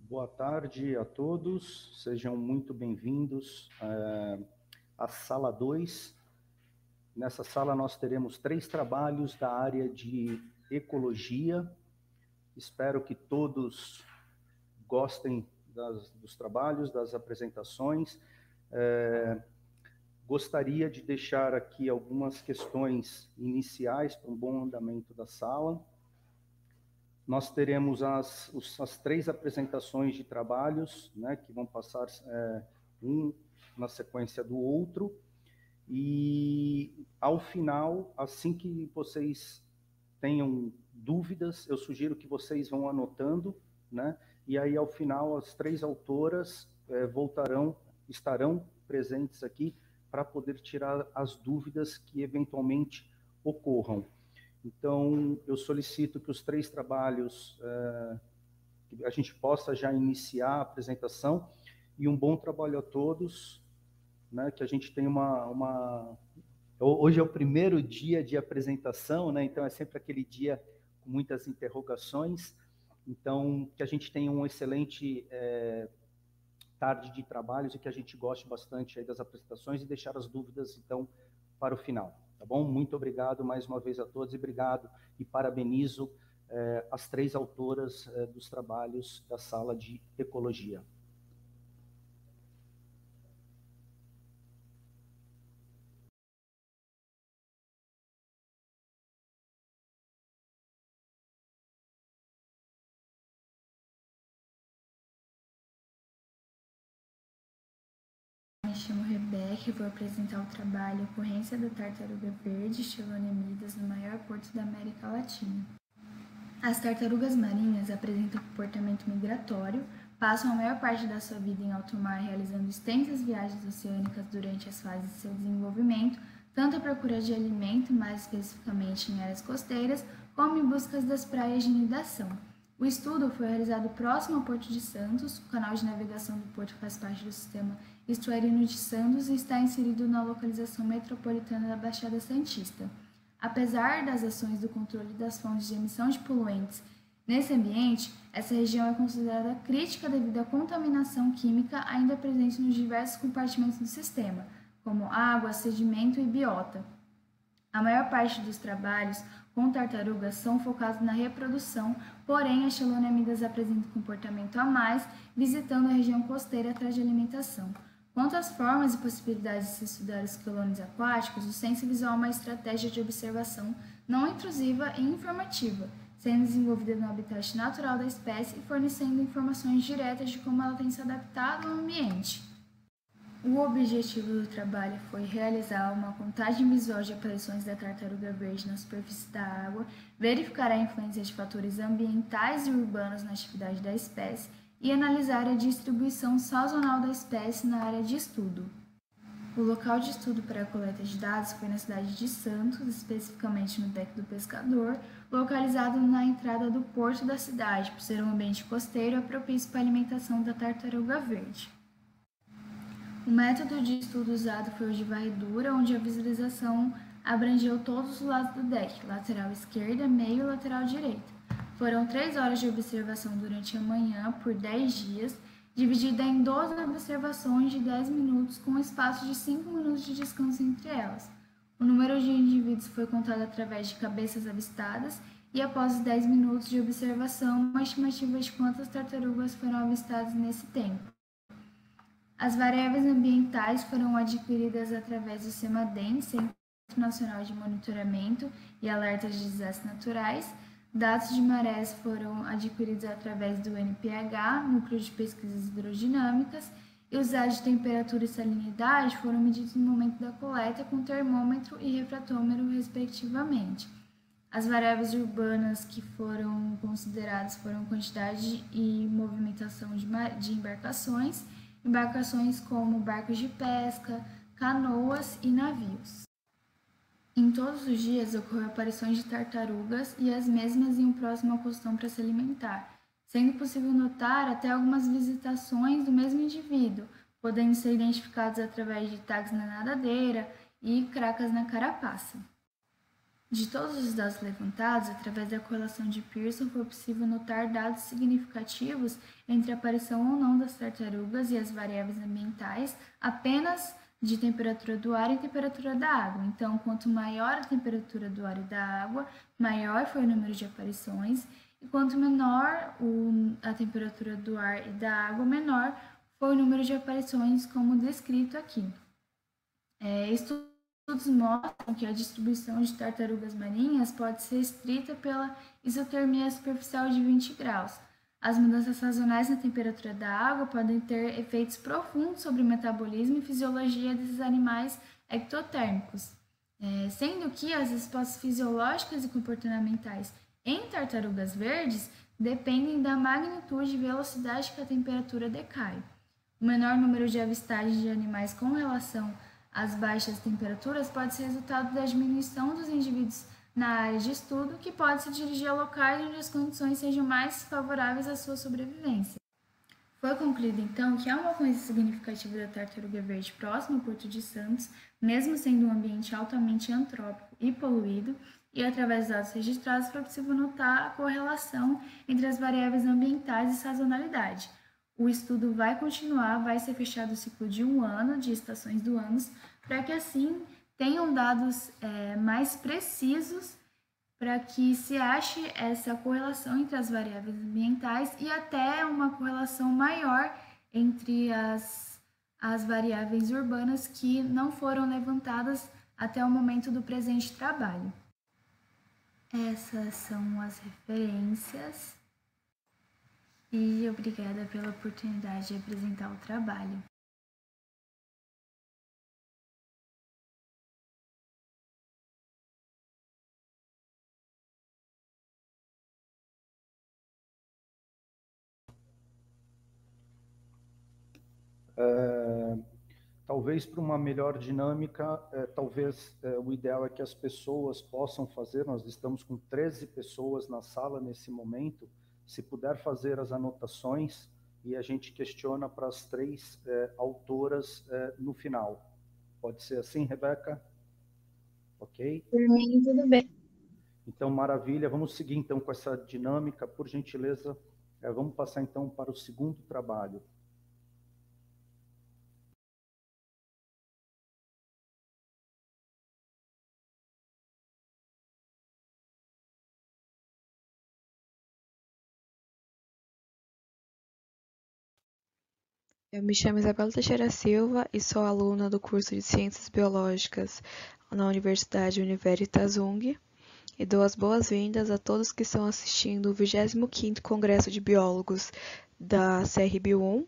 Boa tarde a todos, sejam muito bem-vindos à Sala 2. Nessa sala nós teremos 3 trabalhos da área de ecologia. Espero que todos gostem dos trabalhos, das apresentações. Gostaria de deixar aqui algumas questões iniciais para um bom andamento da sala. Nós teremos as 3 apresentações de trabalhos, né, que vão passar um na sequência do outro, e ao final, assim que vocês tenham dúvidas, eu sugiro que vocês vão anotando, né, e aí ao final as 3 autoras estarão presentes aqui para poder tirar as dúvidas que eventualmente ocorram. Então, eu solicito que os 3 trabalhos, que a gente possa já iniciar a apresentação, e um bom trabalho a todos, né, que a gente tem Hoje é o primeiro dia de apresentação, né, então é sempre aquele dia com muitas interrogações, então que a gente tenha um excelente tarde de trabalhos e que a gente goste bastante aí das apresentações e deixar as dúvidas, então, para o final. Tá bom? Muito obrigado mais uma vez a todos, e obrigado e parabenizo as 3 autoras dos trabalhos da sala de ecologia. Me chamo Rebeca e vou apresentar o trabalho Ocorrência da Tartaruga Verde Chelonemidas no maior porto da América Latina. As tartarugas marinhas apresentam comportamento migratório, passam a maior parte da sua vida em alto mar, realizando extensas viagens oceânicas durante as fases de seu desenvolvimento, tanto à procura de alimento, mais especificamente em áreas costeiras, como em busca das praias de nidação. O estudo foi realizado próximo ao Porto de Santos. O canal de navegação do porto faz parte do sistema estuarino de Santos e está inserido na localização metropolitana da Baixada Santista. Apesar das ações do controle das fontes de emissão de poluentes nesse ambiente, essa região é considerada crítica devido à contaminação química ainda presente nos diversos compartimentos do sistema, como água, sedimento e biota. A maior parte dos trabalhos com tartarugas são focados na reprodução, porém as chelonemidas apresentam comportamento a mais, visitando a região costeira atrás de alimentação. Quanto às formas e possibilidades de se estudar os quelônios aquáticos, o Ciência Visual é uma estratégia de observação não intrusiva e informativa, sendo desenvolvida no habitat natural da espécie e fornecendo informações diretas de como ela tem se adaptado ao ambiente. O objetivo do trabalho foi realizar uma contagem visual de aparições da tartaruga verde na superfície da água, verificar a influência de fatores ambientais e urbanos na atividade da espécie e analisar a distribuição sazonal da espécie na área de estudo. O local de estudo para a coleta de dados foi na cidade de Santos, especificamente no Beco do Pescador, localizado na entrada do porto da cidade, por ser um ambiente costeiro propício para a alimentação da tartaruga verde. O método de estudo usado foi o de varredura, onde a visualização abrangeu todos os lados do deck, lateral esquerda, meio e lateral direita. Foram 3 horas de observação durante a manhã, por 10 dias, dividida em 12 observações de 10 minutos, com um espaço de 5 minutos de descanso entre elas. O número de indivíduos foi contado através de cabeças avistadas e, após os 10 minutos de observação, uma estimativa de quantas tartarugas foram avistadas nesse tempo. As variáveis ambientais foram adquiridas através do CEMADEM, Centro Nacional de Monitoramento e Alertas de Desastres Naturais. Dados de marés foram adquiridos através do NPH, Núcleo de Pesquisas Hidrodinâmicas, e os dados de temperatura e salinidade foram medidos no momento da coleta com termômetro e refratômetro, respectivamente. As variáveis urbanas que foram consideradas foram quantidade e movimentação de embarcações como barcos de pesca, canoas e navios. Em todos os dias ocorreu aparições de tartarugas e as mesmas iam próximo ao costão para se alimentar, sendo possível notar até algumas visitações do mesmo indivíduo, podendo ser identificados através de tags na nadadeira e cracas na carapaça. De todos os dados levantados, através da correlação de Pearson, foi possível notar dados significativos entre a aparição ou não das tartarugas e as variáveis ambientais apenas de temperatura do ar e temperatura da água. Então, quanto maior a temperatura do ar e da água, maior foi o número de aparições, e quanto menor a temperatura do ar e da água, menor foi o número de aparições, como descrito aqui. Estudos mostram que a distribuição de tartarugas marinhas pode ser restrita pela isotermia superficial de 20 graus. As mudanças sazonais na temperatura da água podem ter efeitos profundos sobre o metabolismo e fisiologia desses animais ectotérmicos, sendo que as respostas fisiológicas e comportamentais em tartarugas verdes dependem da magnitude e velocidade que a temperatura decai. O menor número de avistagens de animais com relação às baixas temperaturas pode ser resultado da diminuição dos indivíduos na área de estudo, que pode se dirigir a locais onde as condições sejam mais favoráveis à sua sobrevivência. Foi concluído, então, que há uma ocorrência significativa da tartaruga verde próximo ao Porto de Santos, mesmo sendo um ambiente altamente antrópico e poluído, e através dos dados registrados foi possível notar a correlação entre as variáveis ambientais e sazonalidade. O estudo vai continuar, vai ser fechado o ciclo de 1 ano, de estações do ano, para que assim tenham dados mais precisos para que se ache essa correlação entre as variáveis ambientais e até uma correlação maior entre as variáveis urbanas que não foram levantadas até o momento do presente trabalho. Essas são as referências e obrigada pela oportunidade de apresentar o trabalho. Talvez para uma melhor dinâmica, o ideal é que as pessoas possam fazer, nós estamos com 13 pessoas na sala nesse momento, se puder fazer as anotações e a gente questiona para as 3 autoras no final. Pode ser assim, Rebeca? Ok? Por mim, tudo bem. Então, maravilha. Vamos seguir então com essa dinâmica. Por gentileza, vamos passar então para o segundo trabalho. Eu me chamo Isabela Teixeira Silva e sou aluna do curso de Ciências Biológicas na Universidade Universitas UNG e dou as boas-vindas a todos que estão assistindo o 25º Congresso de Biólogos da CRBio-1.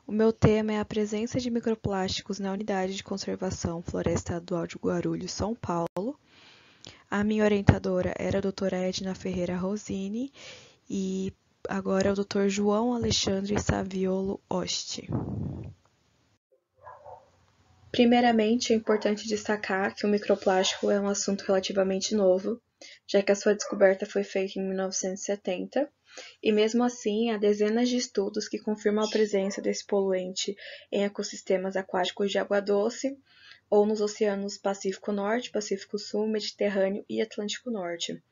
O meu tema é a presença de microplásticos na Unidade de Conservação Floresta Estadual de Guarulhos, São Paulo. A minha orientadora era a doutora Edna Ferreira Rosini e agora é o Dr. João Alexandre Saviolo Osti. Primeiramente, é importante destacar que o microplástico é um assunto relativamente novo, já que a sua descoberta foi feita em 1970, e mesmo assim há dezenas de estudos que confirmam a presença desse poluente em ecossistemas aquáticos de água doce ou nos oceanos Pacífico Norte, Pacífico Sul, Mediterrâneo e Atlântico Norte.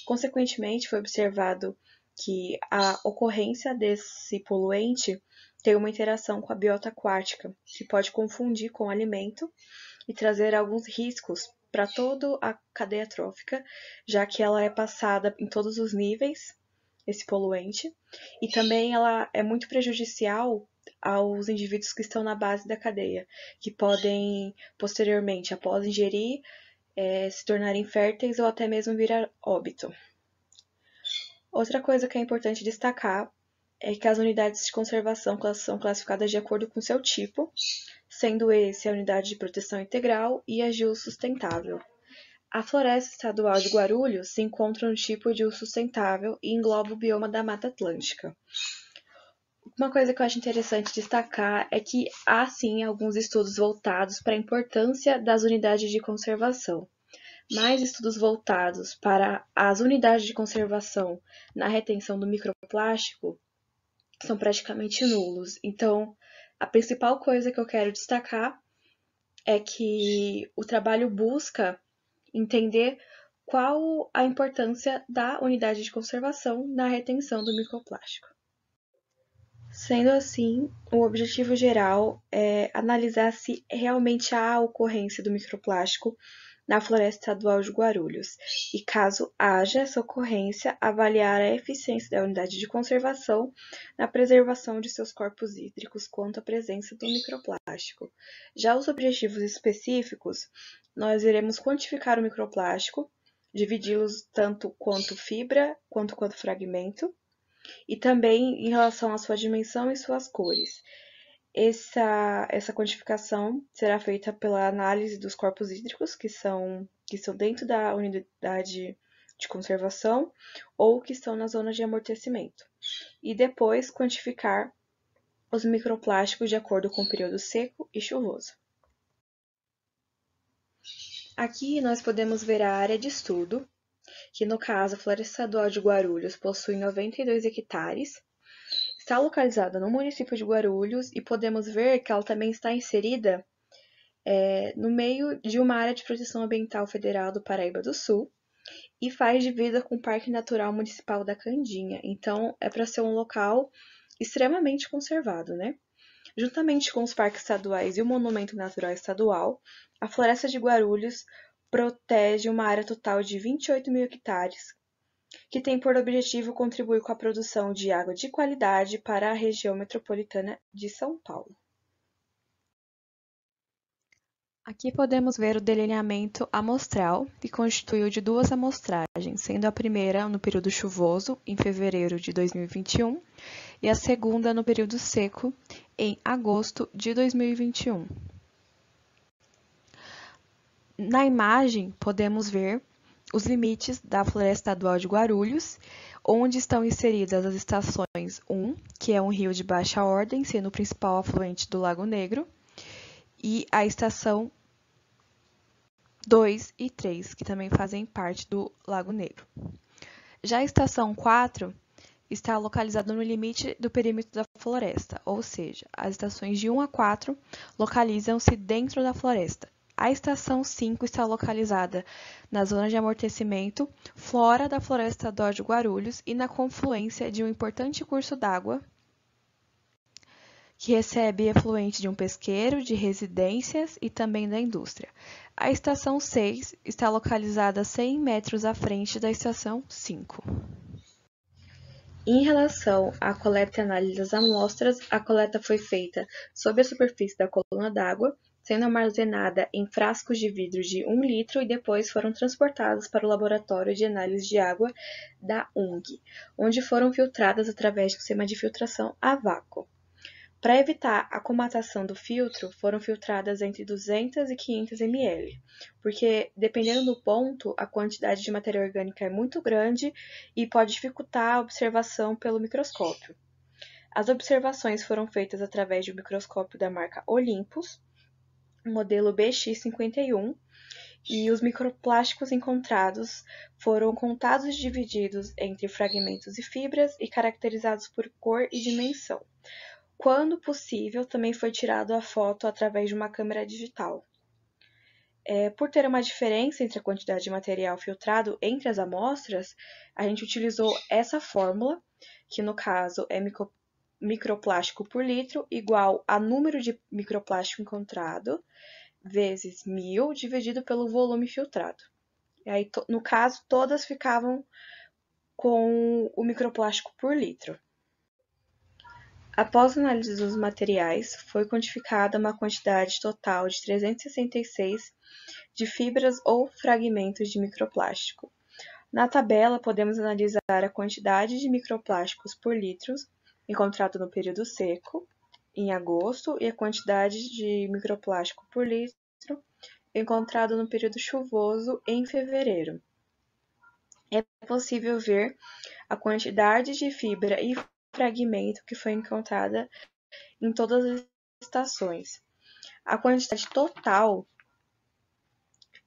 Consequentemente, foi observado que a ocorrência desse poluente tem uma interação com a biota aquática, que pode confundir com o alimento e trazer alguns riscos para toda a cadeia trófica, já que ela é passada em todos os níveis, esse poluente, e também ela é muito prejudicial aos indivíduos que estão na base da cadeia, que podem, posteriormente, após ingerir, se tornarem férteis ou até mesmo vir a óbito. Outra coisa que é importante destacar é que as unidades de conservação são classificadas de acordo com seu tipo, sendo esse a unidade de proteção integral e a de uso sustentável. A Floresta Estadual de Guarulhos se encontra no tipo de uso sustentável e engloba o bioma da Mata Atlântica. Uma coisa que eu acho interessante destacar é que há sim alguns estudos voltados para a importância das unidades de conservação. Mais estudos voltados para as unidades de conservação na retenção do microplástico são praticamente nulos. Então, a principal coisa que eu quero destacar é que o trabalho busca entender qual a importância da unidade de conservação na retenção do microplástico. Sendo assim, o objetivo geral é analisar se realmente há ocorrência do microplástico na Floresta Estadual de Guarulhos e, caso haja essa ocorrência, avaliar a eficiência da unidade de conservação na preservação de seus corpos hídricos quanto à presença do microplástico. Já os objetivos específicos, nós iremos quantificar o microplástico, dividi-los tanto quanto fibra quanto fragmento, e também em relação à sua dimensão e suas cores. Essa quantificação será feita pela análise dos corpos hídricos, que são dentro da unidade de conservação ou que estão na zona de amortecimento. E depois quantificar os microplásticos de acordo com o período seco e chuvoso. Aqui nós podemos ver a área de estudo, que no caso a Floresta Estadual de Guarulhos possui 92 hectares, está localizada no município de Guarulhos e podemos ver que ela também está inserida no meio de uma área de proteção ambiental federal do Paraíba do Sul e faz divisa com o Parque Natural Municipal da Candinha. Então, é para ser um local extremamente conservado, né? Juntamente com os parques estaduais e o Monumento Natural Estadual, a Floresta de Guarulhos protege uma área total de 28 mil hectares, que tem por objetivo contribuir com a produção de água de qualidade para a região metropolitana de São Paulo. Aqui podemos ver o delineamento amostral, que constituiu de duas amostragens, sendo a primeira no período chuvoso, em fevereiro de 2021, e a segunda no período seco, em agosto de 2021. Na imagem, podemos ver os limites da Floresta Estadual de Guarulhos, onde estão inseridas as estações 1, que é um rio de baixa ordem, sendo o principal afluente do Lago Negro, e a estação 2 e 3, que também fazem parte do Lago Negro. Já a estação 4 está localizada no limite do perímetro da floresta, ou seja, as estações de 1 a 4 localizam-se dentro da floresta. A estação 5 está localizada na zona de amortecimento, fora da Floresta Estadual de Guarulhos e na confluência de um importante curso d'água que recebe efluente de um pesqueiro, de residências e também da indústria. A estação 6 está localizada a 100 metros à frente da estação 5. Em relação à coleta e análise das amostras, a coleta foi feita sob a superfície da coluna d'água, sendo armazenada em frascos de vidro de 1 litro e depois foram transportados para o laboratório de análise de água da UNG, onde foram filtradas através de um sistema de filtração a vácuo. Para evitar a comatação do filtro, foram filtradas entre 200 e 500 ml, porque, dependendo do ponto, a quantidade de matéria orgânica é muito grande e pode dificultar a observação pelo microscópio. As observações foram feitas através de um microscópio da marca Olympus, modelo BX51, e os microplásticos encontrados foram contados e divididos entre fragmentos e fibras e caracterizados por cor e dimensão. Quando possível, também foi tirada a foto através de uma câmera digital. Por ter uma diferença entre a quantidade de material filtrado entre as amostras, a gente utilizou essa fórmula, que no caso é microplástico por litro, igual a número de microplástico encontrado, vezes 1000, dividido pelo volume filtrado. E aí, no caso, todas ficavam com o microplástico por litro. Após a análise dos materiais, foi quantificada uma quantidade total de 366 de fibras ou fragmentos de microplástico. Na tabela, podemos analisar a quantidade de microplásticos por litro encontrado no período seco, em agosto, e a quantidade de microplástico por litro encontrado no período chuvoso, em fevereiro. É possível ver a quantidade de fibra e fragmento que foi encontrada em todas as estações. A quantidade total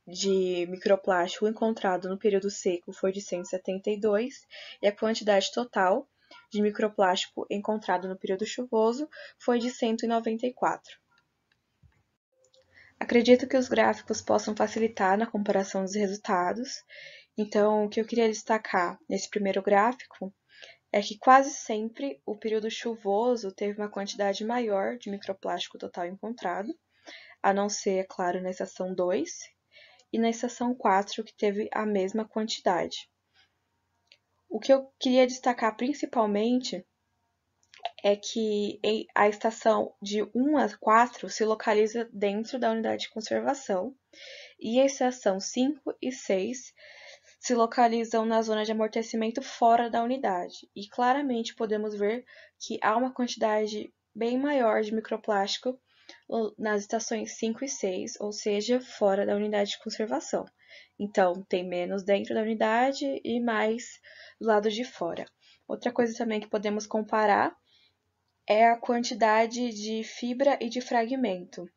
de microplástico encontrado no período seco foi de 172 e a quantidade total de microplástico encontrado no período chuvoso foi de 194. Acredito que os gráficos possam facilitar na comparação dos resultados Então, o que eu queria destacar nesse primeiro gráfico é que quase sempre o período chuvoso teve uma quantidade maior de microplástico total encontrado, a não ser, é claro, na estação 2 e na estação 4, que teve a mesma quantidade. O que eu queria destacar principalmente é que a estação de 1 a 4 se localiza dentro da unidade de conservação e a estação 5 e 6 se localizam na zona de amortecimento fora da unidade. E claramente podemos ver que há uma quantidade bem maior de microplástico nas estações 5 e 6, ou seja, fora da unidade de conservação. Então, tem menos dentro da unidade e mais do lado de fora. Outra coisa também que podemos comparar é a quantidade de fibra e de fragmento.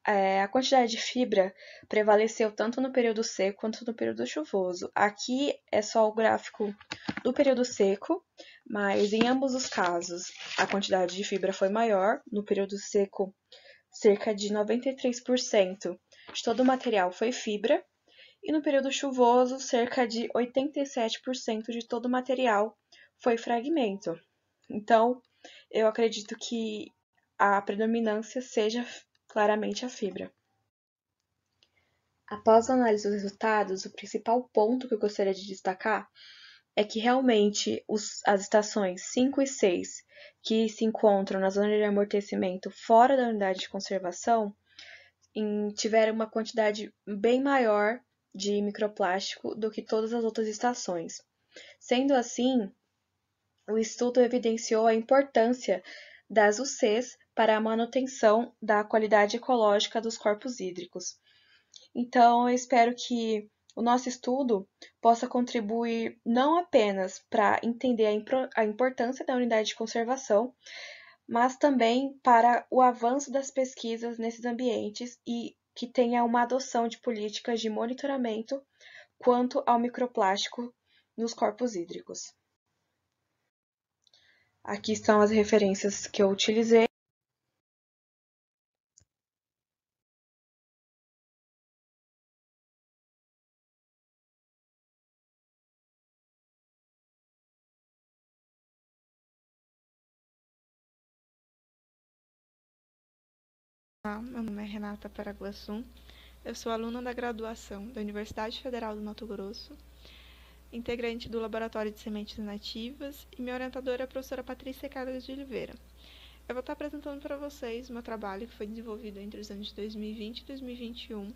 A quantidade de fibra prevaleceu tanto no período seco quanto no período chuvoso. Aqui é só o gráfico do período seco, mas em ambos os casos a quantidade de fibra foi maior. No período seco, cerca de 93% de todo o material foi fibra, e no período chuvoso, cerca de 87% de todo o material foi fragmento. Então, eu acredito que a predominância seja claramente a fibra. Após a análise dos resultados, o principal ponto que eu gostaria de destacar é que realmente as estações 5 e 6, que se encontram na zona de amortecimento fora da unidade de conservação, tiveram uma quantidade bem maior de microplástico do que todas as outras estações. Sendo assim, o estudo evidenciou a importância das UCs para a manutenção da qualidade ecológica dos corpos hídricos. Então, eu espero que o nosso estudo possa contribuir não apenas para entender a importância da unidade de conservação, mas também para o avanço das pesquisas nesses ambientes e que tenha uma adoção de políticas de monitoramento quanto ao microplástico nos corpos hídricos. Aqui estão as referências que eu utilizei. Olá, meu nome é Renata Paraguaçu, eu sou aluna da graduação da Universidade Federal do Mato Grosso, integrante do Laboratório de Sementes Nativas e minha orientadora é a professora Patrícia Carlos de Oliveira. Eu vou estar apresentando para vocês o meu trabalho que foi desenvolvido entre os anos de 2020 e 2021,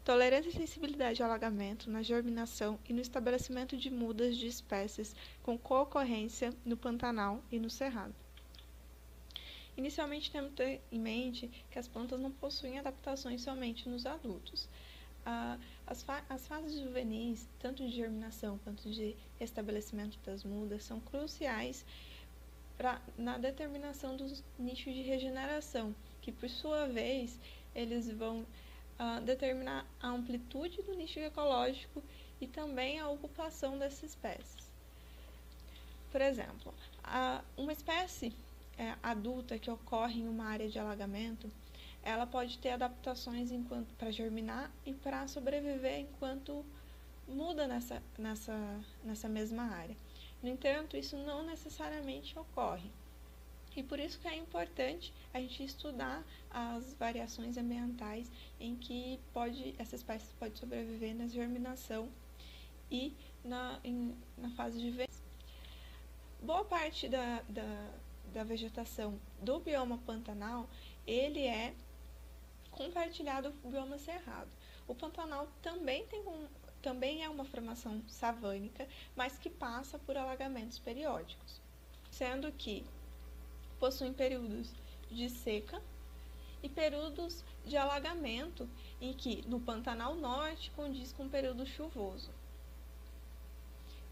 tolerância e sensibilidade ao alagamento na germinação e no estabelecimento de mudas de espécies com co-ocorrência no Pantanal e no Cerrado. Inicialmente, temos que ter em mente que as plantas não possuem adaptações somente nos adultos. As fases juvenis, tanto de germinação quanto de estabelecimento das mudas, são cruciais na determinação dos nichos de regeneração, que, por sua vez, eles vão determinar a amplitude do nicho ecológico e também a ocupação dessas espécies. Por exemplo, uma espécie adulta que ocorre em uma área de alagamento, ela pode ter adaptações para germinar e para sobreviver enquanto muda nessa mesma área. No entanto, isso não necessariamente ocorre. E por isso que é importante a gente estudar as variações ambientais em que essa espécie pode sobreviver na germinação e na fase de vegetação. Boa parte da vegetação do bioma Pantanal, ele é compartilhado com o bioma Cerrado. O Pantanal também é uma formação savânica, mas que passa por alagamentos periódicos, sendo que possuem períodos de seca e períodos de alagamento, em que no Pantanal Norte condiz com o período chuvoso.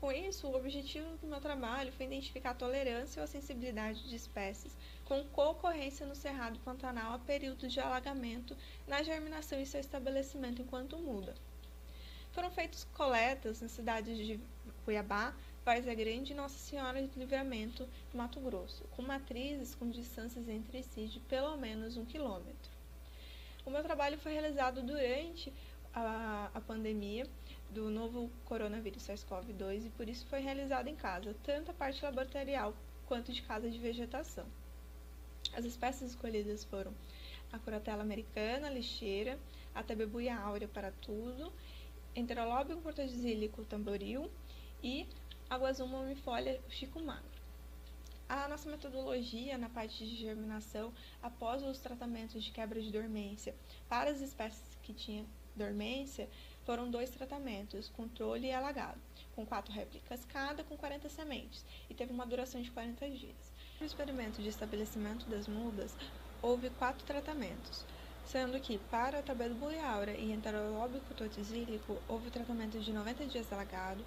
Com isso, o objetivo do meu trabalho foi identificar a tolerância ou a sensibilidade de espécies com co-ocorrência no Cerrado Pantanal a períodos de alagamento na germinação e seu estabelecimento enquanto muda. Foram feitas coletas nas cidades de Cuiabá, Várzea Grande e Nossa Senhora do Livramento, Mato Grosso, com matrizes com distâncias entre si de pelo menos 1 quilômetro. O meu trabalho foi realizado durante a pandemia do novo coronavírus SARS-CoV-2 e por isso foi realizada em casa, tanto a parte laboratorial quanto de casa de vegetação. As espécies escolhidas foram a Curatella americana, lixeira, a Tabebuia áurea para tudo, Enterolobium cortozílico tamboril e a Guazuma umifolia Chico Magro. A nossa metodologia na parte de germinação, após os tratamentos de quebra de dormência para as espécies que tinham dormência, foram 2 tratamentos, controle e alagado, com 4 réplicas cada, com 40 sementes, e teve uma duração de 40 dias. No experimento de estabelecimento das mudas, houve 4 tratamentos, sendo que para a Tabebuia áurea e Enterolobium cortozílico houve tratamento de 90 dias alagado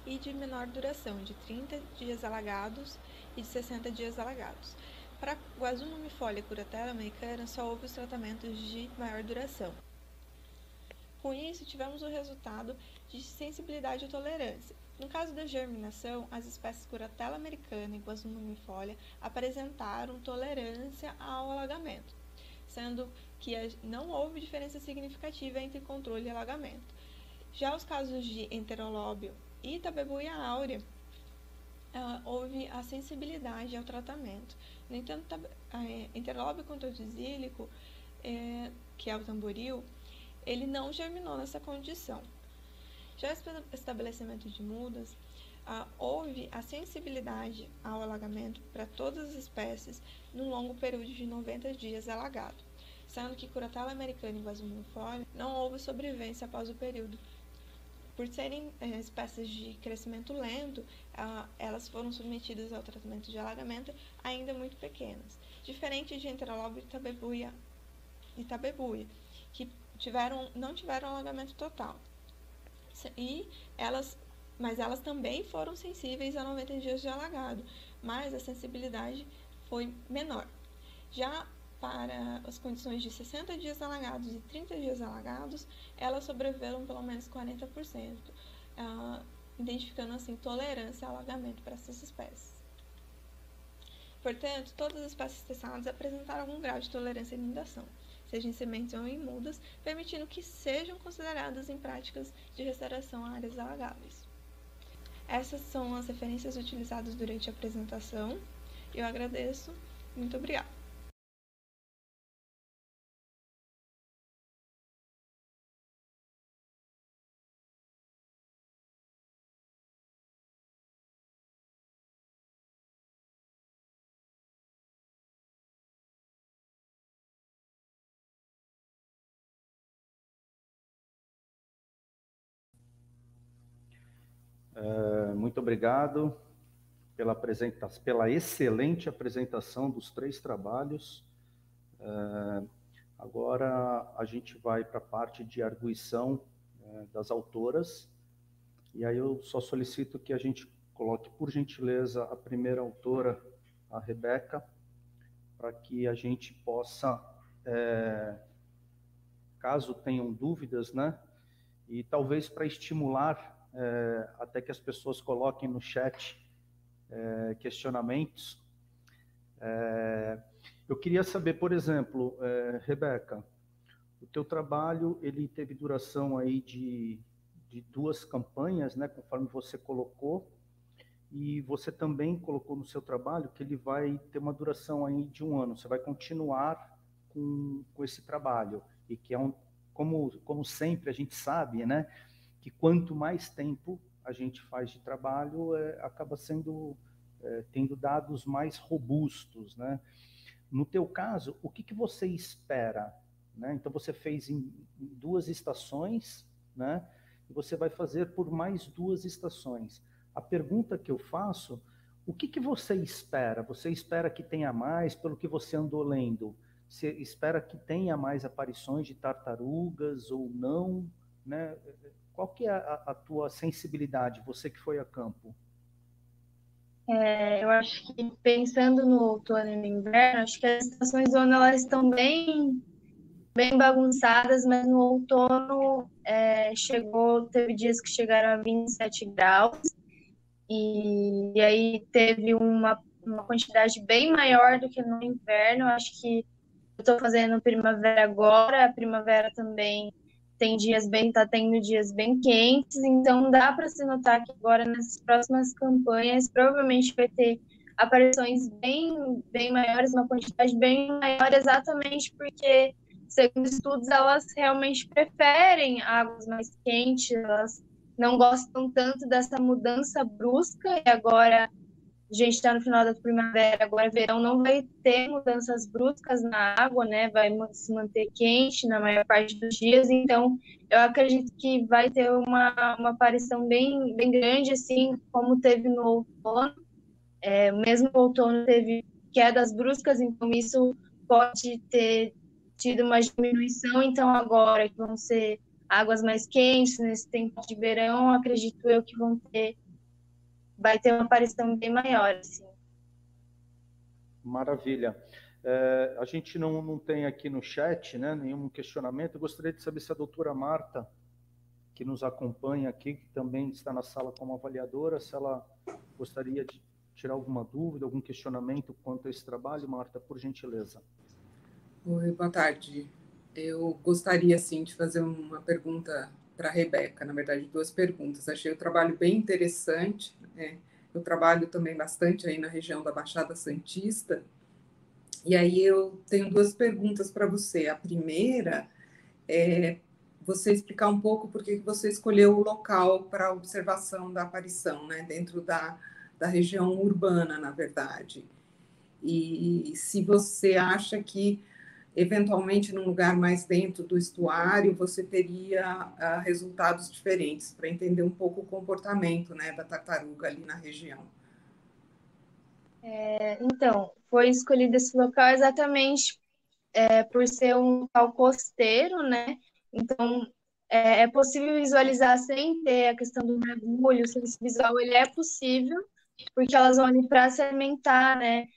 e de menor duração, de 30 dias alagados e de 60 dias alagados. Para Guazuma umifolia e Curatella americana, só houve os tratamentos de maior duração. Com isso, tivemos o resultado de sensibilidade e tolerância. No caso da germinação, as espécies Curatella americana e Guazuma umifolia apresentaram tolerância ao alagamento, sendo que não houve diferença significativa entre controle e alagamento. Já os casos de Enterolobium e Tabebuia áurea, houve a sensibilidade ao tratamento. No entanto, Enterolobium cortozílico, que é o tamboril, ele não germinou nessa condição. Já o estabelecimento de mudas, houve a sensibilidade ao alagamento para todas as espécies no longo período de 90 dias alagado, sendo que Curatella americana e Guazuma umifolia não houve sobrevivência após o período. Por serem espécies de crescimento lento, elas foram submetidas ao tratamento de alagamento ainda muito pequenas, diferente de Enterolobium e Tabebuia, que não tiveram alagamento total. Mas elas também foram sensíveis a 90 dias de alagado, mas a sensibilidade foi menor. Já para as condições de 60 dias alagados e 30 dias alagados, elas sobreviveram pelo menos 40%, identificando assim tolerância ao alagamento para essas espécies. Portanto, todas as espécies testadas apresentaram algum grau de tolerância à inundação, seja em sementes ou em mudas, permitindo que sejam consideradas em práticas de restauração a áreas alagáveis. Essas são as referências utilizadas durante a apresentação. Eu agradeço. Muito obrigada. Muito obrigado pela excelente apresentação dos 3 trabalhos. Agora a gente vai para a parte de arguição das autoras, e aí eu só solicito que a gente coloque, por gentileza, a primeira autora, a Rebeca, para que a gente possa, caso tenham dúvidas, né, e talvez para estimular até que as pessoas coloquem no chat questionamentos. Eu queria saber, por exemplo, Rebeca, o teu trabalho ele teve duração aí de 2 campanhas, né, conforme você colocou, e você também colocou no seu trabalho que ele vai ter uma duração aí de 1 ano. Você vai continuar com esse trabalho, e que é como sempre a gente sabe, né, que quanto mais tempo a gente faz de trabalho, acaba tendo dados mais robustos, né? No teu caso, o que você espera, né? Então você fez em 2 estações, né? E você vai fazer por mais 2 estações. A pergunta que eu faço, o que você espera? Você espera que tenha mais, pelo que você andou lendo? Você espera que tenha mais aparições de tartarugas ou não, né? Qual que é a tua sensibilidade, você que foi a campo? Eu acho que pensando no outono e no inverno, acho que as estações do ano elas estão bem bagunçadas, mas no outono teve dias que chegaram a 27 graus, e aí teve uma quantidade bem maior do que no inverno. Eu acho que eu estou fazendo primavera agora, a primavera também tá tendo dias bem quentes, então dá para se notar que agora nessas próximas campanhas provavelmente vai ter aparições bem maiores, uma quantidade bem maior, exatamente porque, segundo estudos, elas realmente preferem águas mais quentes, elas não gostam tanto dessa mudança brusca, e agora a gente está no final da primavera, agora verão, não vai ter mudanças bruscas na água, né? Vai se manter quente na maior parte dos dias, então eu acredito que vai ter uma aparição bem grande, assim como teve no outono. Mesmo no outono teve quedas bruscas, então isso pode ter tido uma diminuição, então agora que vão ser águas mais quentes, nesse tempo de verão, acredito eu que vai ter uma aparição bem maior, assim. Maravilha. A gente não tem aqui no chat, né, nenhum questionamento. Eu gostaria de saber se a doutora Marta, que nos acompanha aqui, que também está na sala como avaliadora, se ela gostaria de tirar alguma dúvida, algum questionamento quanto a esse trabalho. Marta, por gentileza. Oi, boa tarde. Eu gostaria, sim, de fazer uma pergunta para a Rebeca, na verdade, 2 perguntas. Achei o trabalho bem interessante, né? Eu trabalho também bastante aí na região da Baixada Santista, e aí eu tenho 2 perguntas para você. A primeira é você explicar um pouco por que você escolheu o local para observação da aparição, né? Dentro da região urbana, na verdade. E se você acha que eventualmente num lugar mais dentro do estuário você teria resultados diferentes, para entender um pouco o comportamento, né, da tartaruga ali na região. Então, foi escolhido esse local exatamente por ser um local costeiro, né? Então, é possível visualizar sem ter a questão do mergulho, o serviço visual, ele é possível, porque elas vão ali para se alimentar, né?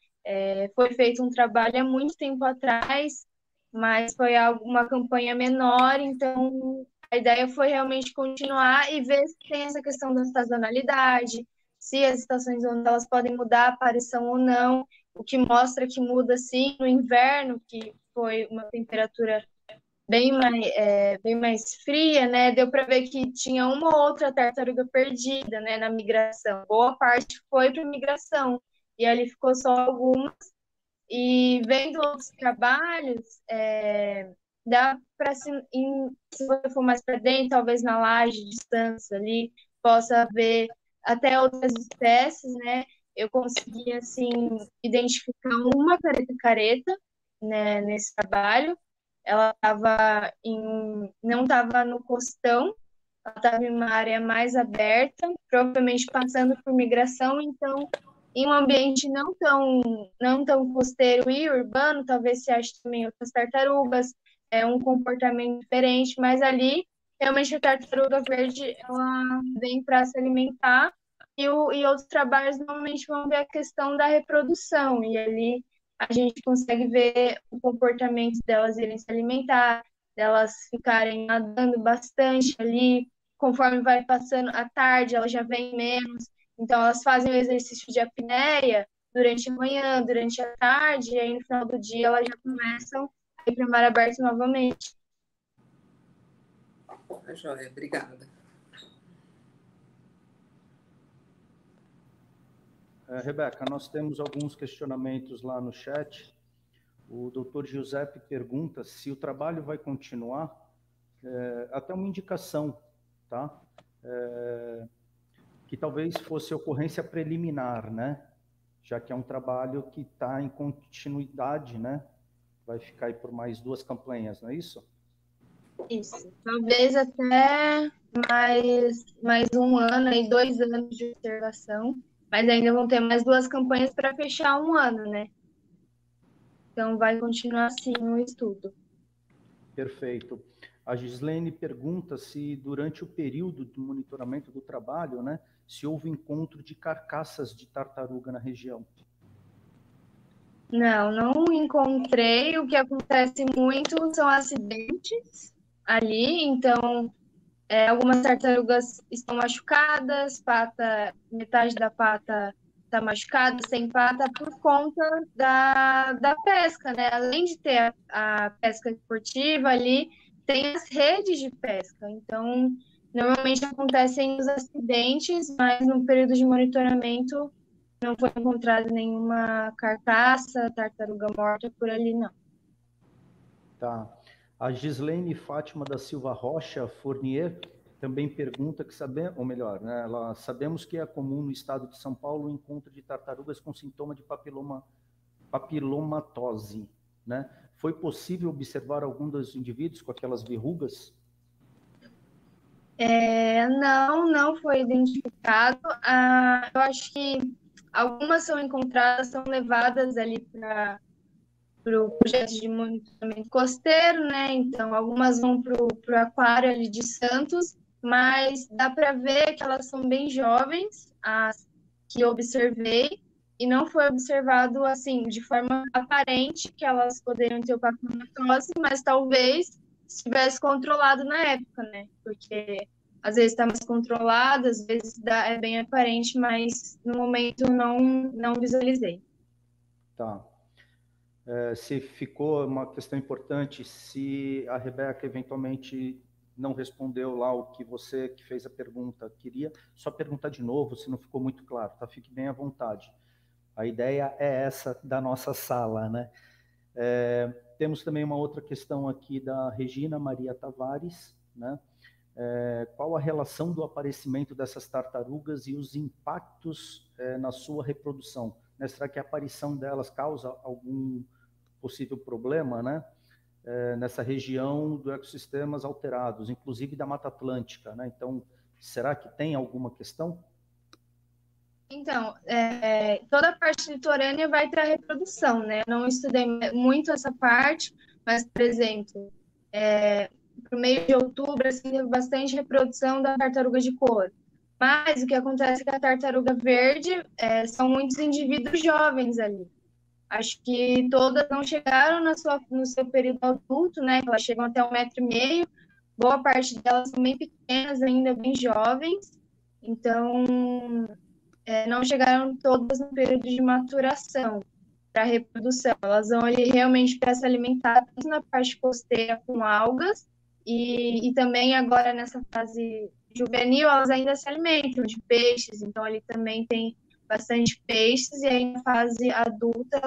Foi feito um trabalho há muito tempo atrás, mas foi uma campanha menor, então a ideia foi realmente continuar e ver se tem essa questão da sazonalidade, se as estações onde elas podem mudar a aparição ou não, o que mostra que muda sim no inverno, que foi uma temperatura bem mais fria, né? Deu para ver que tinha uma ou outra tartaruga perdida, né, na migração. Boa parte foi para migração e ali ficou só algumas. E vendo outros trabalhos, dá para se você for mais para dentro, talvez na laje de distância ali, possa ver até outras espécies, né? Eu consegui assim identificar uma careta, né, nesse trabalho. Ela não estava no costão, ela estava em uma área mais aberta, provavelmente passando por migração, então em um ambiente não tão costeiro e urbano, talvez se ache também outras tartarugas, um comportamento diferente, mas ali realmente a tartaruga verde ela vem para se alimentar e outros trabalhos normalmente vão ver a questão da reprodução, e ali a gente consegue ver o comportamento delas irem se alimentar, delas ficarem nadando bastante ali, conforme vai passando a tarde, elas já vêm menos, então elas fazem o exercício de apneia durante a manhã, durante a tarde, e aí no final do dia elas já começam a ir para o mar aberto novamente. Tá joia, obrigada. Rebeca, nós temos alguns questionamentos lá no chat. O doutor Giuseppe pergunta se o trabalho vai continuar, até uma indicação, tá? Que talvez fosse ocorrência preliminar, né? Já que é um trabalho que está em continuidade, né? Vai ficar aí por mais 2 campanhas, não é isso? Isso, talvez até mais 1 ano, aí 2 anos de observação, mas ainda vão ter mais 2 campanhas para fechar 1 ano, né? Então vai continuar assim o estudo. Perfeito. A Gislene pergunta se durante o período do monitoramento do trabalho, né, se houve encontro de carcaças de tartaruga na região. Não encontrei. O que acontece muito são acidentes ali, então algumas tartarugas estão machucadas, metade da pata está machucada, sem pata, por conta da pesca, né? Além de ter a pesca esportiva ali, tem as redes de pesca. Então, normalmente acontecem os acidentes, mas no período de monitoramento não foi encontrada nenhuma carcaça, tartaruga morta por ali, não. Tá. A Gislaine Fátima da Silva Rocha Fournier também pergunta que sabemos, ou melhor, né, sabemos que é comum no estado de São Paulo o encontro de tartarugas com sintoma de papilomatose, né? Foi possível observar algum dos indivíduos com aquelas verrugas? Não foi identificado. Eu acho que algumas são encontradas, são levadas ali para o projeto de monitoramento costeiro, né? Então, algumas vão para o aquário ali de Santos, mas dá para ver que elas são bem jovens, as que eu observei, e não foi observado, assim, de forma aparente que elas poderiam ter o papilomatose, mas talvez estivesse controlado na época, né? Porque às vezes está mais controlado, às vezes é bem aparente, mas no momento não visualizei. Tá. Se ficou uma questão importante, se a Rebeca eventualmente não respondeu lá o que você que fez a pergunta queria, só perguntar de novo, se não ficou muito claro, tá? Fique bem à vontade. A ideia é essa da nossa sala, né? Temos também uma outra questão aqui da Regina Maria Tavares, né? Qual a relação do aparecimento dessas tartarugas e os impactos na sua reprodução? Né? Será que a aparição delas causa algum possível problema, né? Nessa região dos ecossistemas alterados, inclusive da Mata Atlântica, né? Então, será que tem alguma questão? Então, toda a parte litorânea vai ter a reprodução, né? Eu não estudei muito essa parte, mas, por exemplo, para o meio de outubro, assim, teve bastante reprodução da tartaruga de couro. Mas o que acontece é que a tartaruga verde são muitos indivíduos jovens ali. Acho que todas não chegaram no seu período adulto, né? Elas chegam até 1,5 m. Boa parte delas são bem pequenas ainda, bem jovens. Então, não chegaram todas no período de maturação para reprodução. Elas vão ali realmente para se alimentar, tanto na parte costeira com algas, e também agora nessa fase juvenil, elas ainda se alimentam de peixes, então ali também tem bastante peixes, e aí na fase adulta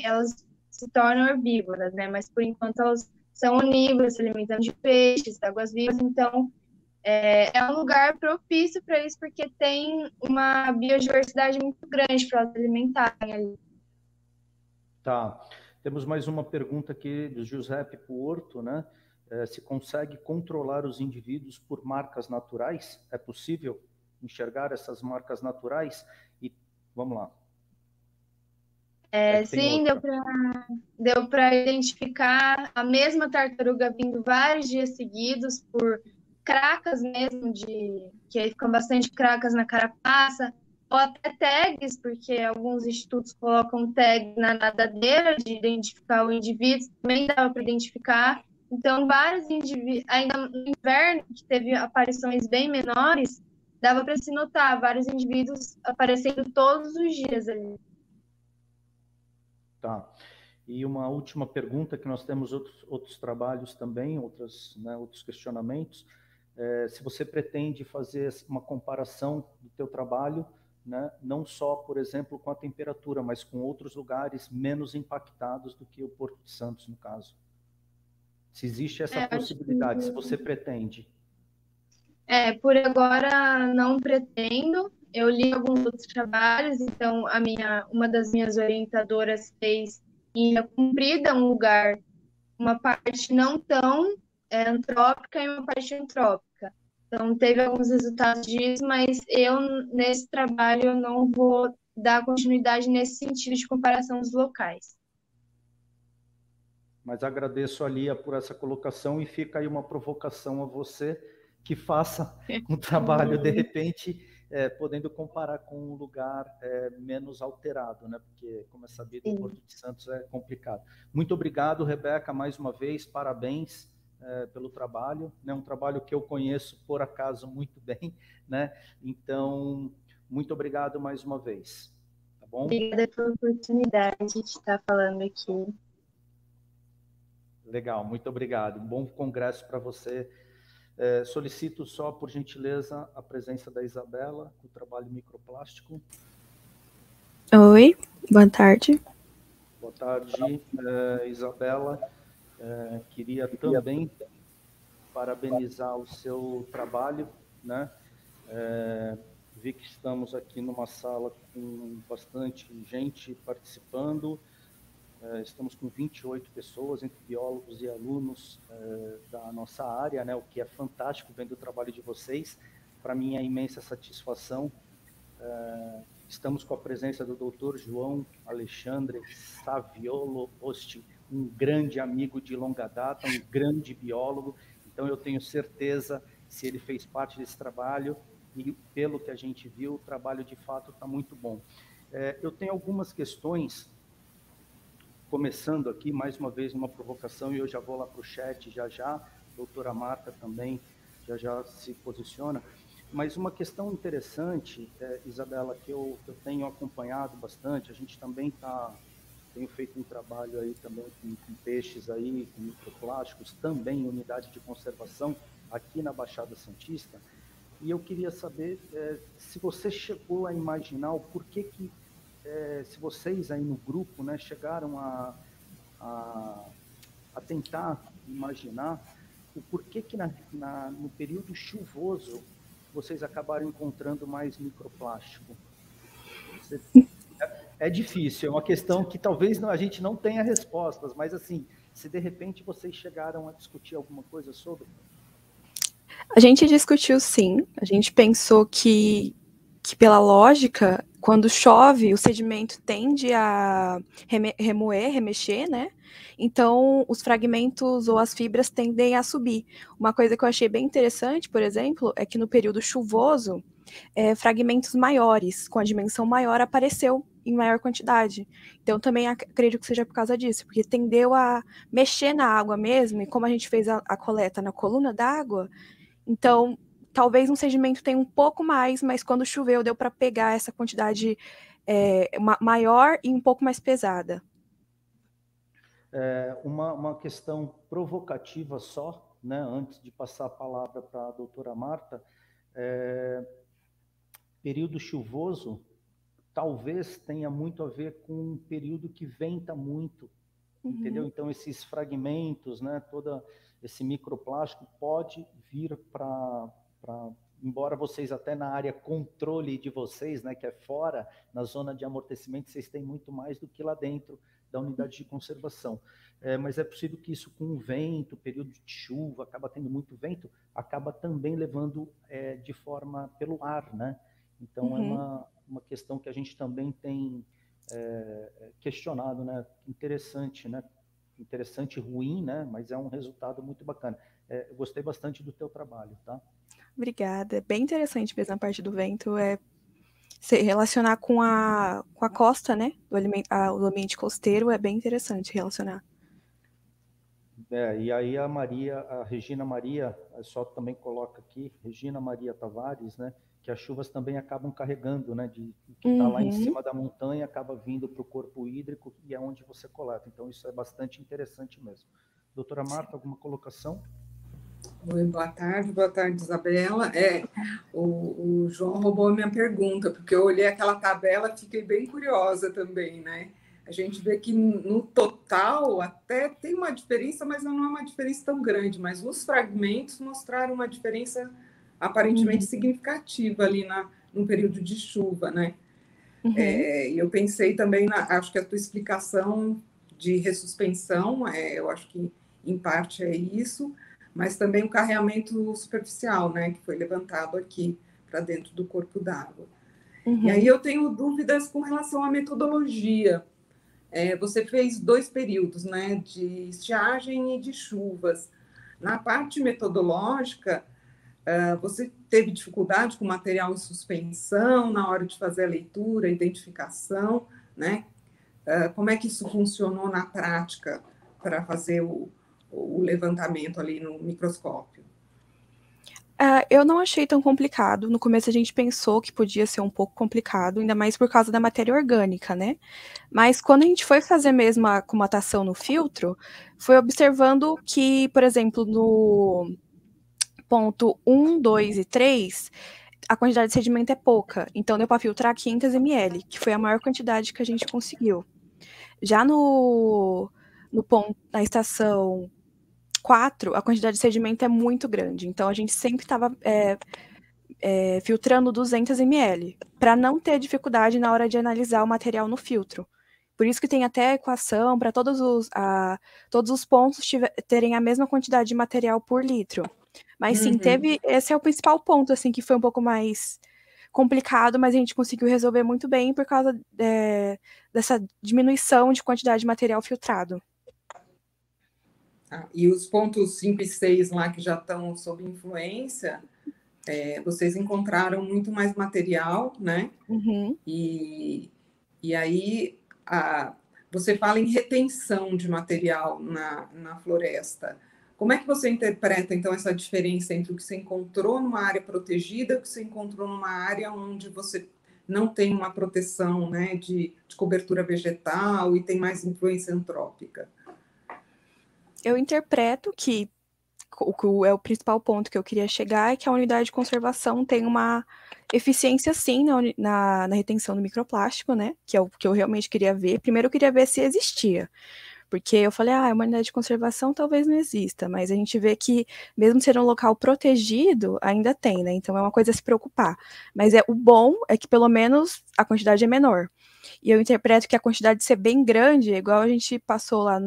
elas se tornam herbívoras, né? Mas por enquanto elas são onívoras, se alimentando de peixes, águas vivas, então é um lugar propício para isso, porque tem uma biodiversidade muito grande para elas se alimentarem ali. Tá. Temos mais uma pergunta aqui do Giuseppe Porto, né? Se consegue controlar os indivíduos por marcas naturais? É possível enxergar essas marcas naturais? E vamos lá. Sim, deu para identificar a mesma tartaruga vindo vários dias seguidos por cracas mesmo, que aí ficam bastante cracas na carapaça, ou até tags, porque alguns institutos colocam tag na nadadeira de identificar o indivíduo, também dava para identificar. Então, vários indivíduos, ainda no inverno, que teve aparições bem menores, dava para se notar vários indivíduos aparecendo todos os dias ali. Tá. E uma última pergunta, que nós temos outros trabalhos também, outros questionamentos. Se você pretende fazer uma comparação do teu trabalho, né, não só, por exemplo, com a temperatura, mas com outros lugares menos impactados do que o Porto de Santos, no caso. Se existe essa possibilidade, se você pretende. Por agora não pretendo. Eu li alguns outros trabalhos, então uma das minhas orientadoras fez em Ilha Comprida, um lugar, uma parte não tão antrópica e uma parte antrópica. Então teve alguns resultados disso, mas eu nesse trabalho não vou dar continuidade nesse sentido de comparação dos locais. Mas agradeço a Lia por essa colocação, e fica aí uma provocação a você que faça um trabalho, de repente, podendo comparar com um lugar menos alterado, né? Porque, como é sabido, o Porto de Santos é complicado. Muito obrigado, Rebeca, mais uma vez, parabéns pelo trabalho, né? Um trabalho que eu conheço, por acaso, muito bem, né? Então, muito obrigado mais uma vez, tá bom? Obrigada pela oportunidade de estar falando aqui. Legal, muito obrigado. Um bom congresso para você. Solicito só, por gentileza, a presença da Isabela, com o trabalho microplástico. Oi, boa tarde. Boa tarde, Isabela. Queria também parabenizar o seu trabalho, né? Vi que estamos aqui numa sala com bastante gente participando. Estamos com 28 pessoas, entre biólogos e alunos da nossa área, né? O que é fantástico vendo o trabalho de vocês. Para mim é imensa satisfação. Estamos com a presença do Dr. João Alexandre Saviolo Osti, um grande amigo de longa data, um grande biólogo. Então, eu tenho certeza, se ele fez parte desse trabalho, e pelo que a gente viu, o trabalho de fato está muito bom. Eu tenho algumas questões, começando aqui, mais uma vez, uma provocação, e eu já vou lá para o chat já. A doutora Marta também já se posiciona. Mas uma questão interessante, Isabela, que eu tenho acompanhado bastante, a gente também tenho feito um trabalho aí também com peixes aí, com microplásticos, também em unidade de conservação aqui na Baixada Santista, e eu queria saber se você chegou a imaginar o porquê que, se vocês aí no grupo, né, chegaram a tentar imaginar o porquê que no período chuvoso vocês acabaram encontrando mais microplástico. É difícil, é uma questão que talvez a gente não tenha respostas, mas assim, se de repente vocês chegaram a discutir alguma coisa sobre? A gente discutiu sim, a gente pensou que pela lógica, quando chove, o sedimento tende a remexer, né? Então, os fragmentos ou as fibras tendem a subir. Uma coisa que eu achei bem interessante, por exemplo, é que no período chuvoso, fragmentos maiores, com a dimensão maior, apareceu em maior quantidade. Então, também acredito que seja por causa disso, porque tendeu a mexer na água mesmo, e como a gente fez a coleta na coluna d'água, então, talvez um sedimento tenha um pouco mais, mas quando choveu deu para pegar essa quantidade maior e um pouco mais pesada. Uma questão provocativa só, né, antes de passar a palavra para a doutora Marta. Período chuvoso talvez tenha muito a ver com um período que venta muito, entendeu? Então, esses fragmentos, né, todo esse microplástico pode vir embora vocês até na área controle de vocês, né, que é fora, na zona de amortecimento, vocês têm muito mais do que lá dentro da unidade de conservação. Mas é possível que isso, com o vento, período de chuva, acaba tendo muito vento, acaba também levando de forma pelo ar, né? Então, é uma questão que a gente também tem questionado, né? Interessante, né? Interessante e ruim, né? Mas é um resultado muito bacana. Eu gostei bastante do teu trabalho, tá? Obrigada. É bem interessante mesmo a parte do vento, se relacionar com a costa, né? O ambiente costeiro é bem interessante relacionar. E aí a Regina Maria, só também coloca aqui, Regina Maria Tavares, né? Que as chuvas também acabam carregando, né? Que está lá em cima da montanha, acaba vindo para o corpo hídrico e é onde você coleta. Então, isso é bastante interessante mesmo. Doutora Marta, alguma colocação? Oi, boa tarde, Isabela. O João roubou a minha pergunta, porque eu olhei aquela tabela e fiquei bem curiosa também, né? A gente vê que no total até tem uma diferença, mas não é uma diferença tão grande, mas os fragmentos mostraram uma diferença aparentemente significativa ali no período de chuva, né? E eu pensei também, acho que a tua explicação de ressuspensão, eu acho que em parte é isso, mas também o carreamento superficial, né, que foi levantado aqui para dentro do corpo d'água. E aí eu tenho dúvidas com relação à metodologia. Você fez 2 períodos, né, de estiagem e de chuvas. Na parte metodológica, você teve dificuldade com material em suspensão na hora de fazer a leitura, a identificação, né? Como é que isso funcionou na prática para fazer o levantamento ali no microscópio? Eu não achei tão complicado. No começo a gente pensou que podia ser um pouco complicado, ainda mais por causa da matéria orgânica, né? Mas quando a gente foi fazer mesmo a acumulação no filtro, foi observando que, por exemplo, no ponto 1, 2 e 3, a quantidade de sedimento é pouca. Então deu para filtrar 500 ml, que foi a maior quantidade que a gente conseguiu. Já no ponto, na estação 4, a quantidade de sedimento é muito grande. Então a gente sempre estava filtrando 200 ml, para não ter dificuldade na hora de analisar o material no filtro. Por isso que tem até equação para todos os pontos terem a mesma quantidade de material por litro. Mas sim, esse é o principal ponto, assim, que foi um pouco mais complicado, mas a gente conseguiu resolver muito bem por causa dessa diminuição de quantidade de material filtrado. E os pontos 5 e 6 lá que já estão sob influência, vocês encontraram muito mais material, né? Uhum. E aí você fala em retenção de material na floresta. Como é que você interpreta, então, essa diferença entre o que você encontrou numa área protegida e o que você encontrou numa área onde você não tem uma proteção, né, de cobertura vegetal e tem mais influência antrópica? Eu interpreto que o principal ponto que eu queria chegar é que a unidade de conservação tem uma eficiência, sim, na retenção do microplástico, né? Que é o que eu realmente queria ver. Primeiro, eu queria ver se existia. Porque eu falei, uma unidade de conservação talvez não exista, mas a gente vê que, mesmo sendo um local protegido, ainda tem, né? Então é uma coisa a se preocupar. Mas o bom é que, pelo menos, a quantidade é menor. E eu interpreto que a quantidade de ser bem grande, igual a gente passou lá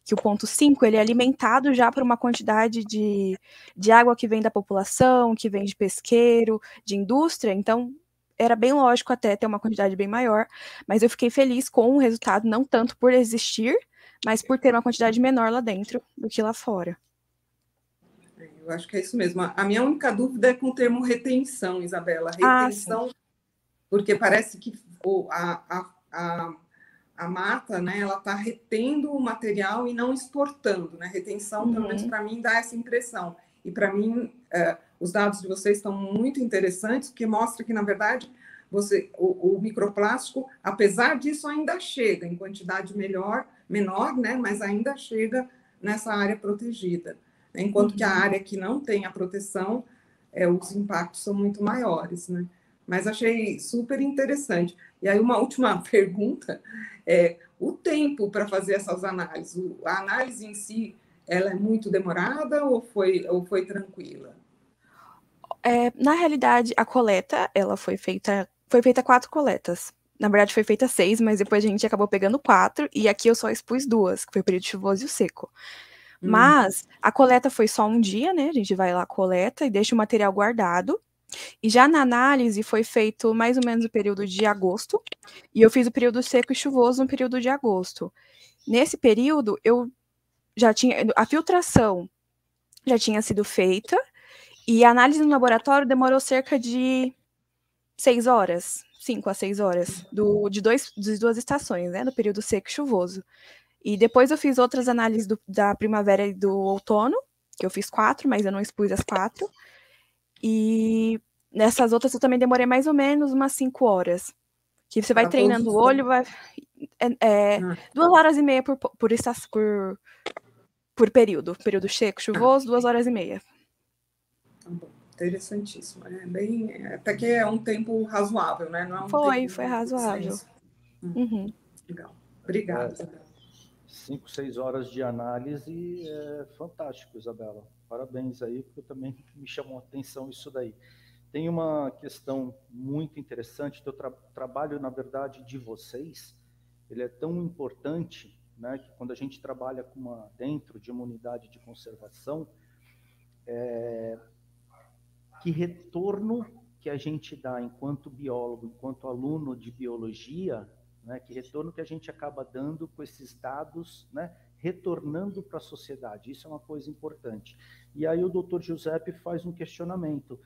que o ponto 5, ele é alimentado já por uma quantidade de água que vem da população, que vem de pesqueiro, de indústria, então era bem lógico até ter uma quantidade bem maior, mas eu fiquei feliz com o resultado, não tanto por existir, mas por ter uma quantidade menor lá dentro do que lá fora. Eu acho que é isso mesmo. A minha única dúvida é com o termo retenção, Isabela. Retenção, porque parece que a mata, né, ela está retendo o material e não exportando, né? Retenção, pelo menos para mim, dá essa impressão. E para mim, os dados de vocês estão muito interessantes, porque mostra que, na verdade, o microplástico, apesar disso, ainda chega em quantidade menor, né, mas ainda chega nessa área protegida. Enquanto que a área que não tem a proteção, os impactos são muito maiores, né? Mas achei super interessante. E aí, uma última pergunta o tempo para fazer essas análises. A análise em si, ela é muito demorada ou foi tranquila? Na realidade, a coleta, ela foi feita 4 coletas. Na verdade, foi feita 6, mas depois a gente acabou pegando 4, e aqui eu só expus 2, que foi o período chuvoso e o seco. Mas a coleta foi só um dia, né? A gente vai lá, coleta e deixa o material guardado. E já na análise foi feito mais ou menos o período de agosto, e eu fiz o período seco e chuvoso no período de agosto. Nesse período, eu já tinha a filtração já tinha sido feita, e a análise no laboratório demorou cerca de 6 horas, 5 a 6 horas, das 2 estações, né? Do período seco e chuvoso. E depois eu fiz outras análises da primavera e do outono, que eu fiz 4, mas eu não expus as 4. E nessas outras eu também demorei mais ou menos umas 5 horas. Que você vai treinando o olho, 2 horas e meia por período. Período seco, chuvoso, 2 horas e meia. Interessantíssimo. Até que é um tempo razoável, né? Não é um foi razoável. Legal. Obrigada, Isabela. 5, 6 horas de análise é fantástico, Isabela. Parabéns aí, porque também me chamou a atenção isso daí. Tem uma questão muito interessante, do trabalho, na verdade, de vocês, ele é tão importante, né, que quando a gente trabalha dentro de uma unidade de conservação, que retorno que a gente dá enquanto biólogo, enquanto aluno de biologia, né, que retorno que a gente acaba dando com esses dados, né, retornando para a sociedade. Isso é uma coisa importante. E aí o Dr. Giuseppe faz um questionamento.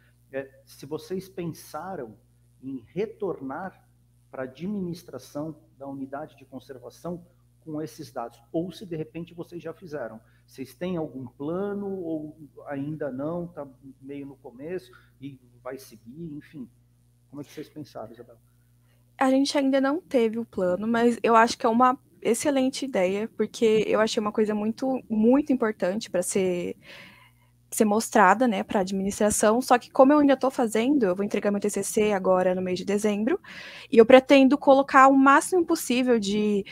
Se vocês pensaram em retornar para a administração da unidade de conservação com esses dados, ou se de repente vocês já fizeram. Vocês têm algum plano ou ainda não, está meio no começo e vai seguir, enfim? Como é que vocês pensaram, Isabela? A gente ainda não teve o plano, mas eu acho que é uma excelente ideia, porque eu achei uma coisa muito, muito importante para ser mostrada, né, para a administração, só que como eu ainda estou fazendo, eu vou entregar meu TCC agora no mês de dezembro, e eu pretendo colocar o máximo possível de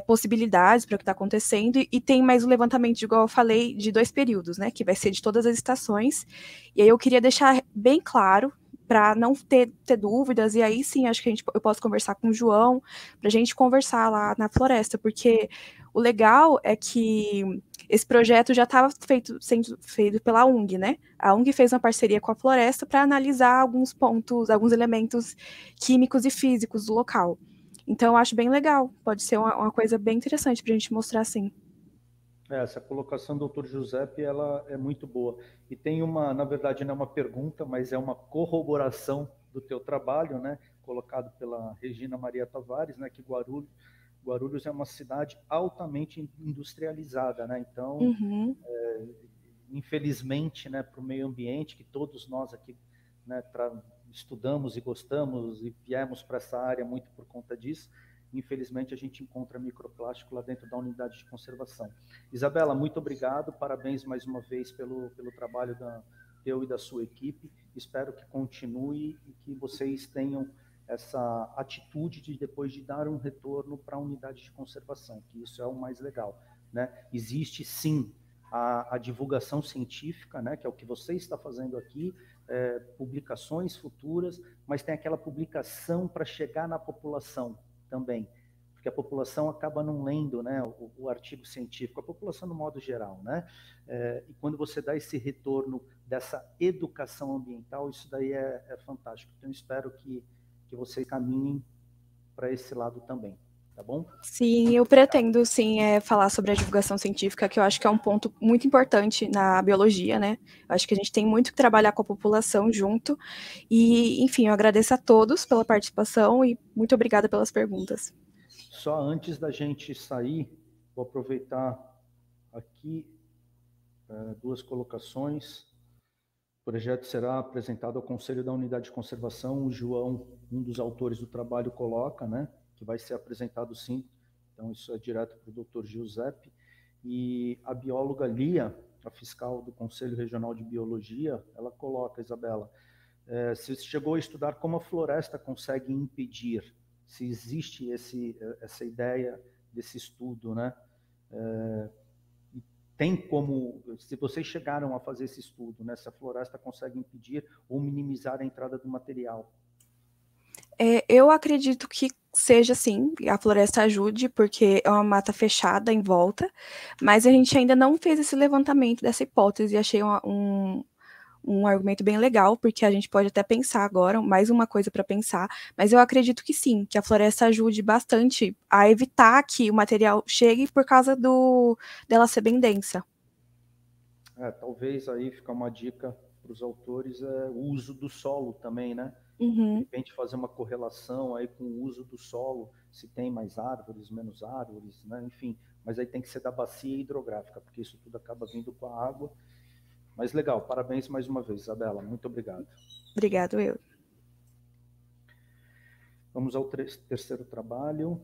possibilidades para o que está acontecendo, e tem mais o levantamento, igual eu falei, de 2 períodos, né, que vai ser de todas as estações, e aí eu queria deixar bem claro, para não ter dúvidas, e aí sim, acho que eu posso conversar com o João, para a gente conversar lá na floresta, porque o legal é que esse projeto já estava sendo feito pela UNG, né? A UNG fez uma parceria com a floresta para analisar alguns pontos, alguns elementos químicos e físicos do local. Então, eu acho bem legal. Pode ser uma coisa bem interessante para a gente mostrar assim. Essa colocação do Dr. Giuseppe, ela é muito boa. E tem na verdade, não é uma pergunta, mas é uma corroboração do teu trabalho, né? Colocado pela Regina Maria Tavares, né? Que Guarulhos é uma cidade altamente industrializada, né? Então, infelizmente, né, para o meio ambiente, que todos nós aqui, né, estudamos e gostamos e viemos para essa área muito por conta disso, infelizmente a gente encontra microplástico lá dentro da unidade de conservação. Isabela, muito obrigado, parabéns mais uma vez pelo trabalho teu e da sua equipe, espero que continue e que vocês tenham essa atitude de depois de dar um retorno para a unidade de conservação, que isso é o mais legal, né? Existe sim a divulgação científica, né, que é o que você está fazendo aqui, publicações futuras, mas tem aquela publicação para chegar na população também, porque a população acaba não lendo, né, o artigo científico, a população no modo geral, né, e quando você dá esse retorno dessa educação ambiental, isso daí é fantástico. Então, espero que vocês caminhem para esse lado também. Tá bom? Sim, eu pretendo, sim, falar sobre a divulgação científica, que eu acho que é um ponto muito importante na biologia, né? Eu acho que a gente tem muito que trabalhar com a população junto. E, enfim, eu agradeço a todos pela participação e muito obrigada pelas perguntas. Só antes da gente sair, vou aproveitar aqui 2 colocações. O projeto será apresentado ao Conselho da Unidade de Conservação. O João, um dos autores do trabalho, coloca, né, que vai ser apresentado sim. Então, isso é direto para o Dr. Giuseppe. E a bióloga Lia, a fiscal do Conselho Regional de Biologia, ela coloca, Isabela, se chegou a estudar como a floresta consegue impedir, se existe essa ideia desse estudo, né? Tem como, se vocês chegaram a fazer esse estudo, né, se a floresta consegue impedir ou minimizar a entrada do material? Eu acredito que seja sim, a floresta ajude, porque é uma mata fechada em volta, mas a gente ainda não fez esse levantamento dessa hipótese e achei um argumento bem legal, porque a gente pode até pensar agora, mais uma coisa para pensar, mas eu acredito que sim, que a floresta ajude bastante a evitar que o material chegue por causa dela ser bem densa. Talvez aí fica uma dica para os autores, o uso do solo também, né? Uhum. De repente fazer uma correlação aí com o uso do solo, se tem mais árvores, menos árvores, né? Enfim, mas aí tem que ser da bacia hidrográfica, porque isso tudo acaba vindo com a água. Mas legal, parabéns mais uma vez, Isabela, muito obrigado. Obrigado, eu. Vamos ao terceiro trabalho.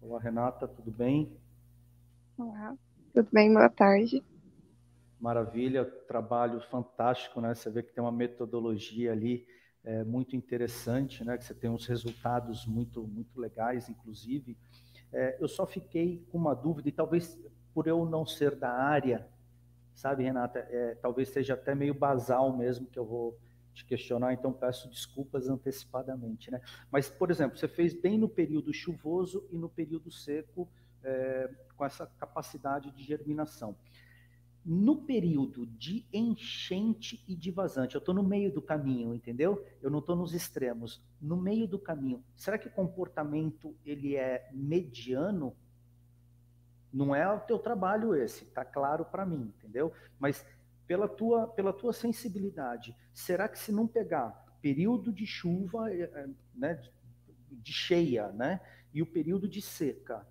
Olá, Renata, tudo bem? Olá, tudo bem? Boa tarde. Maravilha, trabalho fantástico, né? Você vê que tem uma metodologia ali muito interessante, né? Que você tem uns resultados muito, muito legais, inclusive. Eu só fiquei com uma dúvida, e talvez por eu não ser da área, sabe, Renata, talvez seja até meio basal mesmo que eu vou te questionar, então peço desculpas antecipadamente, né? Mas, por exemplo, você fez bem no período chuvoso e no período seco, com essa capacidade de germinação. No período de enchente e de vazante, eu estou no meio do caminho, entendeu? Eu não estou nos extremos. No meio do caminho, será que o comportamento ele é mediano? Não é o teu trabalho esse, tá claro para mim, entendeu? Mas pela tua sensibilidade, será que se não pegar período de chuva, né, de cheia, né? E o período de seca.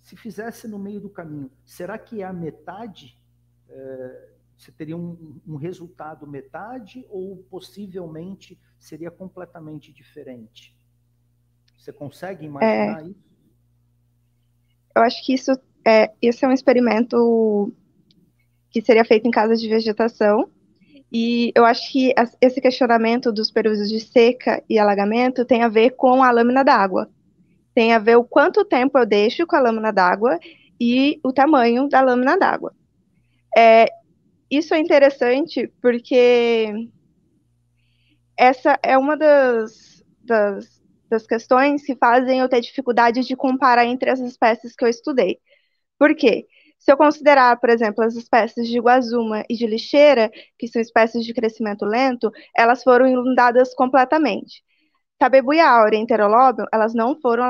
Se fizesse no meio do caminho, será que é a metade? Você teria um resultado metade ou possivelmente seria completamente diferente? Você consegue imaginar isso? Eu acho que esse é um experimento que seria feito em casas de vegetação, e eu acho que esse questionamento dos períodos de seca e alagamento tem a ver com a lâmina d'água. Tem a ver o quanto tempo eu deixo com a lâmina d'água e o tamanho da lâmina d'água. Isso é interessante porque essa é uma das questões que fazem eu ter dificuldade de comparar entre as espécies que eu estudei. Por quê? Se eu considerar, por exemplo, as espécies de guazuma e de lixeira, que são espécies de crescimento lento, elas foram inundadas completamente. Tabebuia áurea e Enterolóbio, elas não foram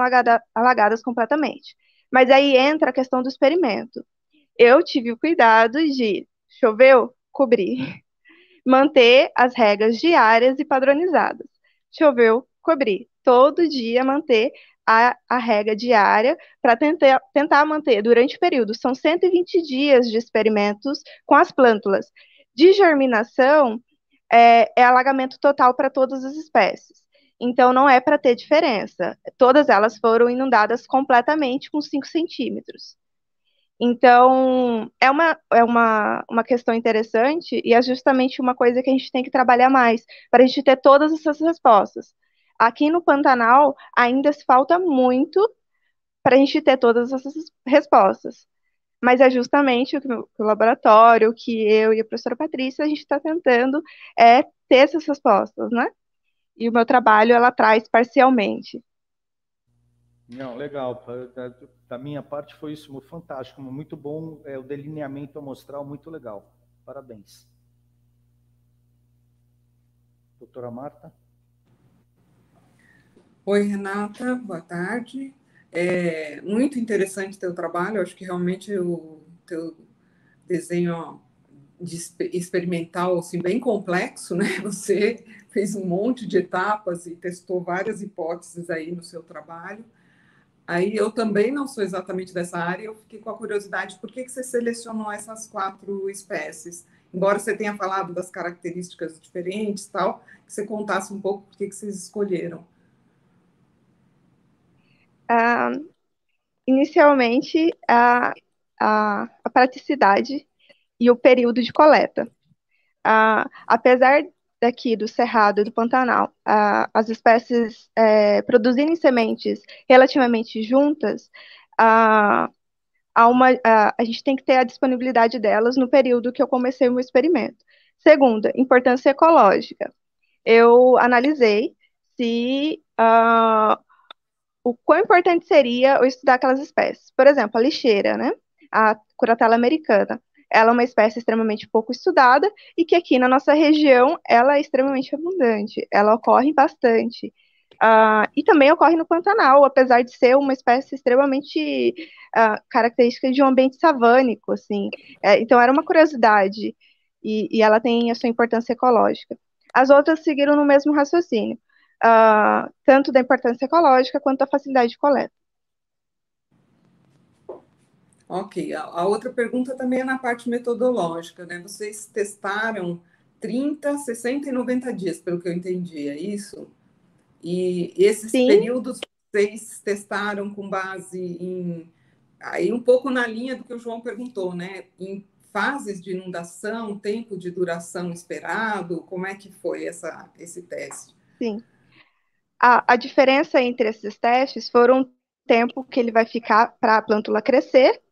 alagadas completamente. Mas aí entra a questão do experimento. Eu tive o cuidado de, choveu, cobrir. Manter as regras diárias e padronizadas. Choveu, cobrir. Todo dia manter a regra diária para tentar manter durante o período. São 120 dias de experimentos com as plântulas. De germinação, é alagamento total para todas as espécies. Então, não é para ter diferença. Todas elas foram inundadas completamente com 5 centímetros. Então, é uma questão interessante e é justamente uma coisa que a gente tem que trabalhar mais, para a gente ter todas essas respostas. Aqui no Pantanal, ainda se falta muito para a gente ter todas essas respostas. Mas é justamente o laboratório, que eu e a professora Patrícia, a gente está tentando ter essas respostas, né? E o meu trabalho, ela traz parcialmente. Não, legal. Da minha parte foi isso fantástico, muito bom, o delineamento amostral muito legal. Parabéns. Doutora Marta? Oi, Renata, boa tarde. É muito interessante teu trabalho, acho que realmente o teu desenho experimental, assim, bem complexo, né? Você fez um monte de etapas e testou várias hipóteses aí no seu trabalho. Aí eu também não sou exatamente dessa área, eu fiquei com a curiosidade, por que você selecionou essas 4 espécies? Embora você tenha falado das características diferentes, tal, que você contasse um pouco por que vocês escolheram. Inicialmente, a praticidade e o período de coleta. Apesar daqui do Cerrado e do Pantanal, as espécies produzirem sementes relativamente juntas, a gente tem que ter a disponibilidade delas no período que eu comecei o meu experimento. Segunda, importância ecológica. Eu analisei se o quão importante seria eu estudar aquelas espécies. Por exemplo, a lixeira, né? A curatela americana. Ela é uma espécie extremamente pouco estudada e que aqui na nossa região ela é extremamente abundante. Ela ocorre bastante. E também ocorre no Pantanal, apesar de ser uma espécie extremamente característica de um ambiente savânico, assim. Então, era uma curiosidade e ela tem a sua importância ecológica. As outras seguiram no mesmo raciocínio. Tanto da importância ecológica quanto da facilidade de coleta. Ok, a outra pergunta também é na parte metodológica, né? Vocês testaram 30, 60 e 90 dias, pelo que eu entendi, é isso? E esses Sim. períodos vocês testaram com base em... Aí um pouco na linha do que o João perguntou, né? Em fases de inundação, tempo de duração esperado, como é que foi esse teste? Sim. A diferença entre esses testes foram o tempo que ele vai ficar para a plântula crescer,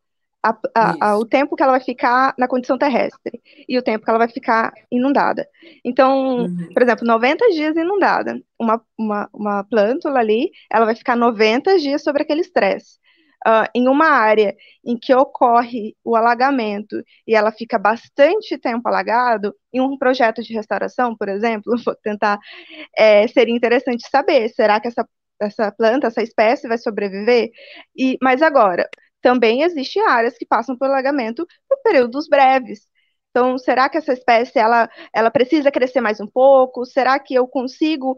o tempo que ela vai ficar na condição terrestre e o tempo que ela vai ficar inundada. Então, por exemplo, 90 dias inundada. Uma plântula ali, ela vai ficar 90 dias sobre aquele estresse. Em uma área em que ocorre o alagamento e ela fica bastante tempo alagado, em um projeto de restauração, por exemplo, vou tentar, seria interessante saber, será que essa planta, essa espécie vai sobreviver? Mas agora, também existem áreas que passam por alagamento por períodos breves. Então, será que essa espécie ela precisa crescer mais um pouco? Será que eu consigo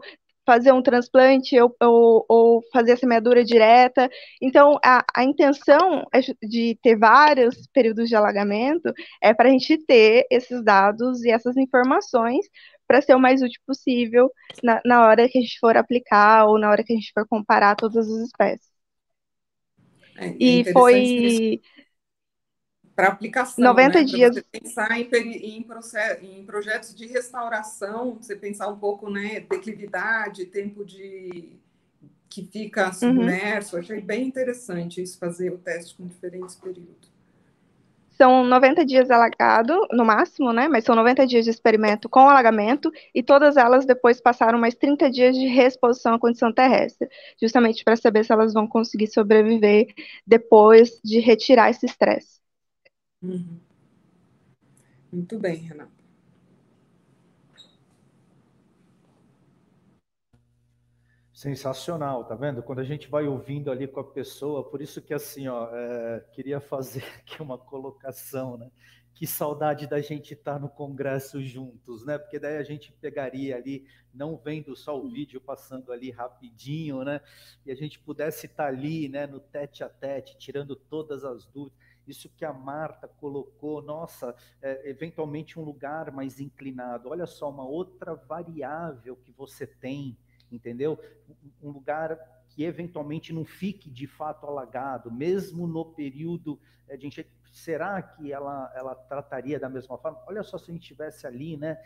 fazer um transplante ou fazer a semeadura direta. Então, a intenção de ter vários períodos de alagamento é para a gente ter esses dados e essas informações para ser o mais útil possível na hora que a gente for aplicar ou na hora que a gente for comparar todas as espécies. E foi para aplicação, 90 né? dias. Para você pensar em projetos de restauração, você pensar um pouco, né, declividade, tempo que fica submerso. Achei bem interessante isso, fazer o teste com diferentes períodos. São 90 dias alagado, no máximo, né? Mas são 90 dias de experimento com alagamento e todas elas depois passaram mais 30 dias de reexposição à condição terrestre, justamente para saber se elas vão conseguir sobreviver depois de retirar esse estresse. Muito bem, Renata. Sensacional, tá vendo? Quando a gente vai ouvindo ali com a pessoa, por isso que assim, ó, queria fazer aqui uma colocação, né? Que saudade da gente estar no congresso juntos, né? Porque daí a gente pegaria ali, não vendo só o vídeo passando ali rapidinho, né? E a gente pudesse estar ali, né, no tete a tete, tirando todas as dúvidas. Isso que a Marta colocou, nossa, eventualmente um lugar mais inclinado. Olha só, uma outra variável que você tem, entendeu? Um lugar que eventualmente não fique de fato alagado, mesmo no período de enchente. Será que ela trataria da mesma forma? Olha só se a gente estivesse ali, né?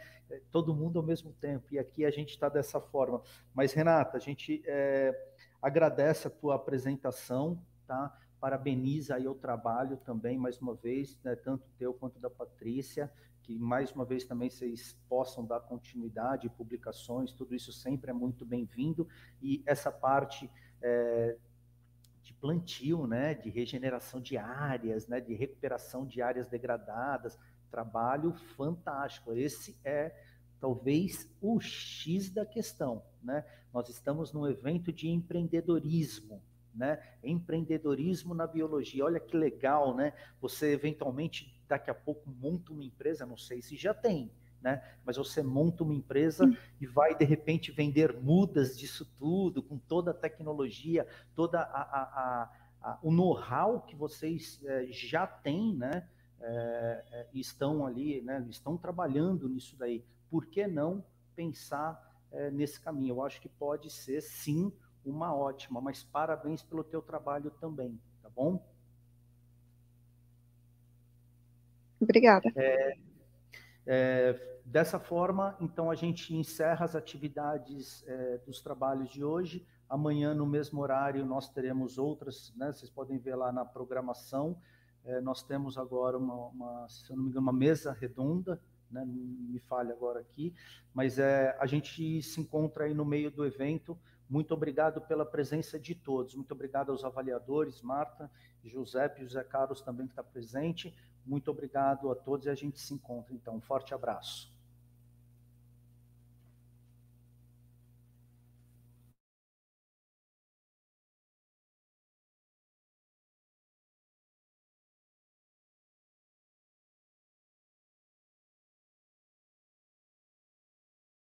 Todo mundo ao mesmo tempo, e aqui a gente está dessa forma. Mas, Renata, a gente agradece a tua apresentação, tá? Parabeniza aí o trabalho também, mais uma vez, né, tanto teu quanto da Patrícia, que mais uma vez também vocês possam dar continuidade, publicações, tudo isso sempre é muito bem-vindo, e essa parte de plantio, né, de regeneração de áreas, né, de recuperação de áreas degradadas, trabalho fantástico. Esse é talvez o X da questão, né? Nós estamos num evento de empreendedorismo, né? Empreendedorismo na biologia. Olha que legal, né? Você eventualmente daqui a pouco monta uma empresa, não sei se já tem, né? Mas você monta uma empresa e vai de repente vender mudas disso tudo, com toda a tecnologia, toda o know-how que vocês já têm, né? Estão ali, né? Estão trabalhando nisso daí. Por que não pensar nesse caminho? Eu acho que pode ser sim uma ótima, mas parabéns pelo teu trabalho também, tá bom? Obrigada. Dessa forma, então, a gente encerra as atividades dos trabalhos de hoje. Amanhã, no mesmo horário, nós teremos outras, né? Vocês podem ver lá na programação. Nós temos agora se eu não me engano, uma mesa redonda, né? Me falha agora aqui, mas a gente se encontra aí no meio do evento. Muito obrigado pela presença de todos. Muito obrigado aos avaliadores, Marta, Giuseppe e José Carlos também que está presente. Muito obrigado a todos e a gente se encontra, então. Um forte abraço.